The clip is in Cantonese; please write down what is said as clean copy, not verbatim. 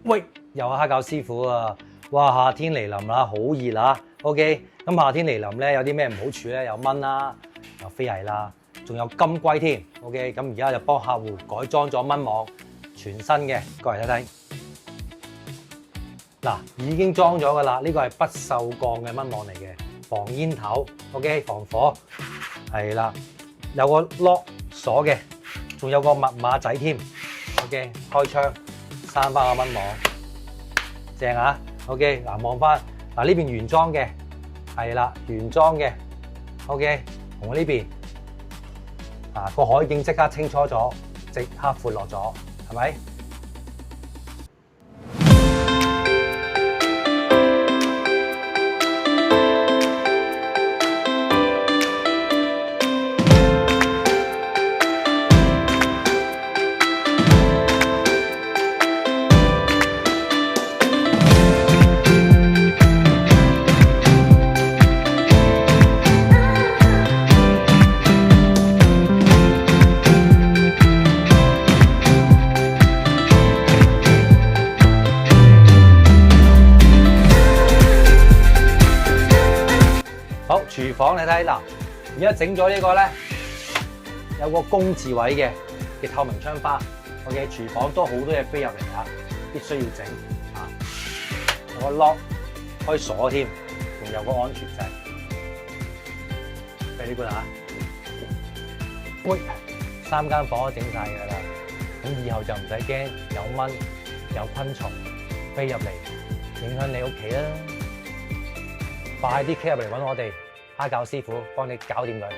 喂，又係蝦餃師傅啊！哇，夏天嚟臨啦，好熱啊 ！OK， 咁夏天嚟臨咧，有啲咩唔好處咧？有蚊啦，有飛蟻啦，仲有金龜添。OK， 咁而家就幫客戶改裝咗蚊網，全新嘅，過嚟睇睇。嗱，已經裝咗噶啦，呢個係不鏽鋼嘅蚊網嚟嘅，防煙頭 ，OK， 防火，係啦，有個 lock 鎖嘅，仲有個密碼仔添 ，OK， 開窗閂翻個蚊網，正啊 ，OK， 嗱望翻，嗱呢邊原裝嘅，係啦，原裝嘅 ，OK， 同我呢邊，啊個海景即刻清楚咗，即刻闊落咗，係咪？好，廚房你睇嗱，而家整咗呢個咧，有個公字位嘅透明窗花。OK， 廚房都好多嘢飛入嚟啊，必須要整啊。有個 lock 可以鎖添，仲有個安全掣。Very good啊！喂，3間房都整晒㗎啦，咁以後就唔使驚有蚊有昆蟲飛入嚟影響你屋企啦。快啲企入嚟揾我哋蝦餃師傅，幫你搞掂佢。